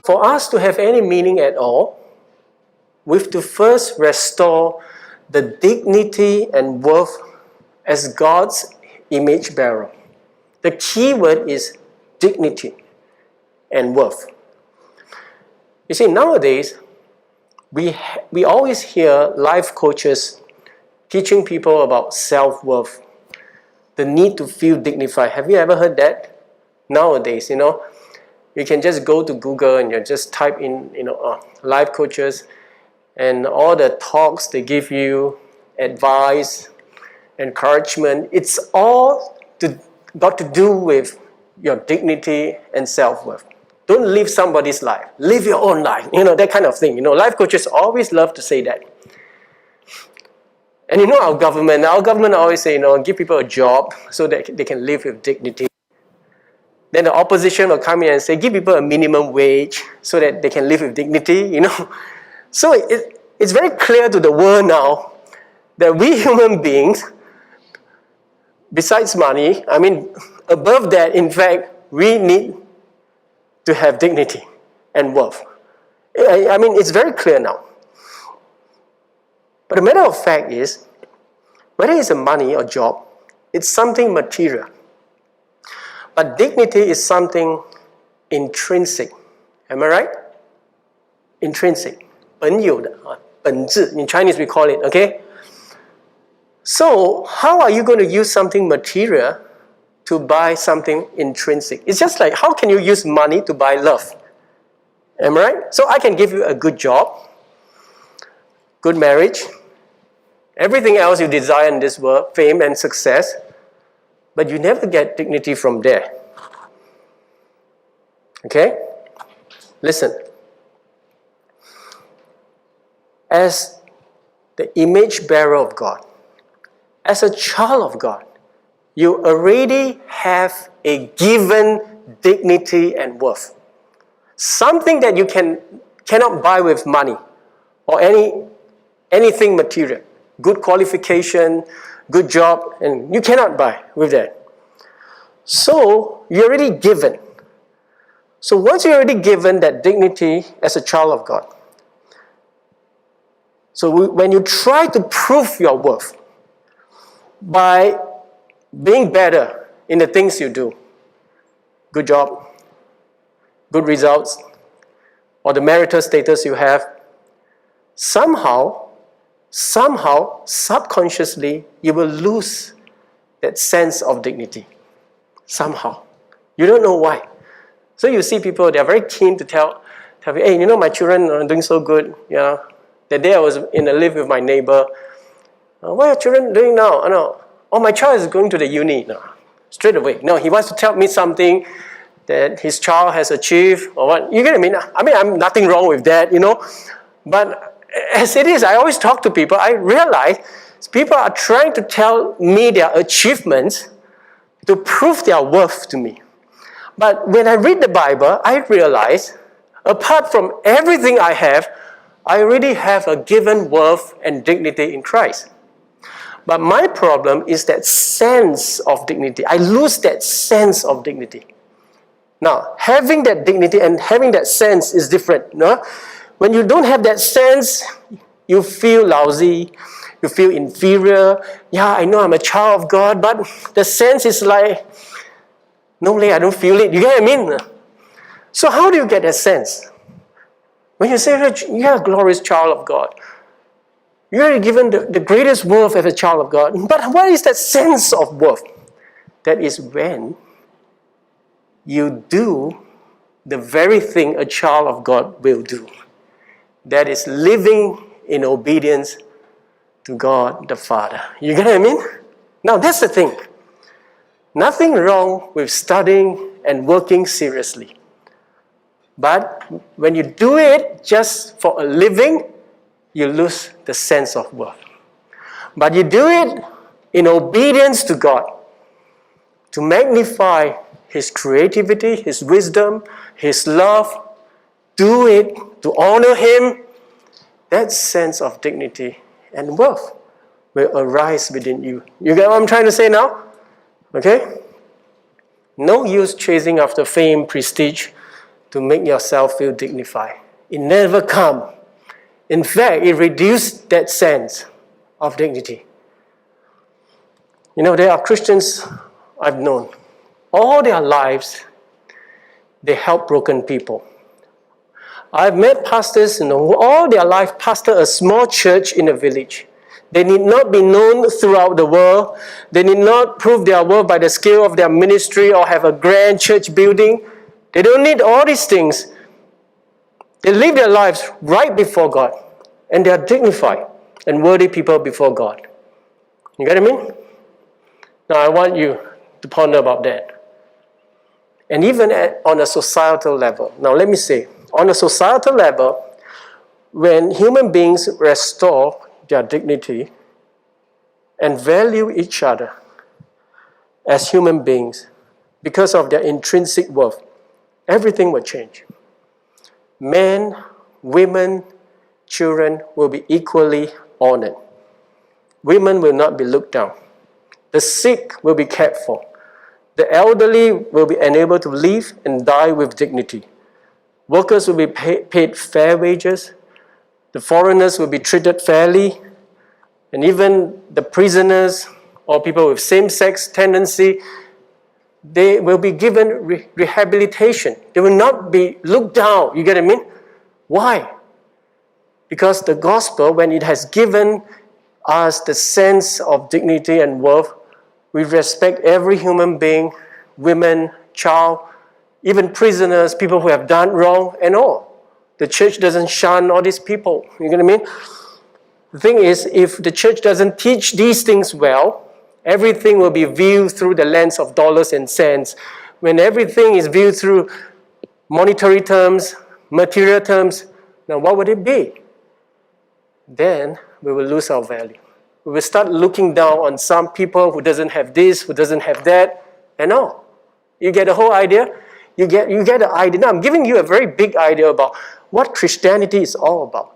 for us to have any meaning at all, we have to first restore the dignity and worth as God's image bearer. The key word is dignity and worth. You see, nowadays, we always hear life coaches teaching people about self-worth, the need to feel dignified. Have you ever heard that? Nowadays, you can just go to Google and you just type in, life coaches, and all the talks they give you, advice, encouragement, it's all got to do with your dignity and self-worth. Don't live somebody's life. Live your own life. That kind of thing. Life coaches always love to say that. And our government always say, give people a job so that they can live with dignity. Then the opposition will come in and say, give people a minimum wage so that they can live with dignity, So it's very clear to the world now that we human beings, besides money, above that, in fact, we need to have dignity and worth. It's very clear now. But the matter of fact is, whether it's a money or job, it's something material. But dignity is something intrinsic. Am I right? Intrinsic. 本有的, 本质, in Chinese we call it, okay? So, how are you going to use something material to buy something intrinsic? It's just like, how can you use money to buy love? Am I right? So I can give you a good job, good marriage, everything else you desire in this world, fame and success, but you never get dignity from there. Okay? Listen. As the image bearer of God, as a child of God, you already have a given dignity and worth. Something that you cannot buy with money or anything material. Good qualification, good job, and you cannot buy with that. So, you're already given. So once you're already given that dignity as a child of God, so when you try to prove your worth by being better in the things you do, good job, good results, or the marital status you have, somehow, subconsciously, you will lose that sense of dignity. Somehow. You don't know why. So you see people, they're very keen to tell you, hey, my children are doing so good. That day I was in a lift with my neighbor. What are your children doing now? Oh, my child is going to the uni. No, straight away. No, he wants to tell me something that his child has achieved or what. You get what I mean? I'm nothing wrong with that, But as it is, I always talk to people. I realize people are trying to tell me their achievements to prove their worth to me. But when I read the Bible, I realize, apart from everything I have, I already have a given worth and dignity in Christ. But my problem is that sense of dignity. I lose that sense of dignity. Now, having that dignity and having that sense is different. No? When you don't have that sense, you feel lousy, you feel inferior. Yeah, I know I'm a child of God, but the sense is like, no, I don't feel it. You get what I mean? So how do you get that sense? When you say you're a glorious child of God, you're given the greatest worth as a child of God. But what is that sense of worth? That is when you do the very thing a child of God will do. That is living in obedience to God the Father. You get what I mean? Now that's the thing. Nothing wrong with studying and working seriously. But when you do it just for a living, you lose the sense of worth. But you do it in obedience to God, to magnify His creativity, His wisdom, His love. Do it to honor Him. That sense of dignity and worth will arise within you. You get what I'm trying to say now? Okay? No use chasing after fame, prestige, to make yourself feel dignified. It never comes. In fact, it reduced that sense of dignity. You know, there are Christians I've known. All their lives, they help broken people. I've met pastors who all their life pastor a small church in a village. They need not be known throughout the world. They need not prove their worth by the scale of their ministry or have a grand church building. They don't need all these things. They live their lives right before God. And they are dignified and worthy people before God. You get what I mean? Now I want you to ponder about that. And even on a societal level. Now let me say, on a societal level, when human beings restore their dignity and value each other as human beings because of their intrinsic worth, everything will change. Men, women, children will be equally honored. Women will not be looked down. The sick will be cared for. The elderly will be enabled to live and die with dignity. Workers will be paid fair wages. The foreigners will be treated fairly. And even the prisoners or people with same-sex tendency, they will be given rehabilitation. They will not be looked down. You get what I mean? Why? Because the gospel, when it has given us the sense of dignity and worth, we respect every human being, women, child, even prisoners, people who have done wrong and all. The church doesn't shun all these people. You get what I mean? The thing is, if the church doesn't teach these things well, everything will be viewed through the lens of dollars and cents. When everything is viewed through monetary terms, material terms, now what would it be? Then we will lose our value. We will start looking down on some people who doesn't have this, who doesn't have that, and all. You get the whole idea? You get the idea. Now I'm giving you a very big idea about what Christianity is all about.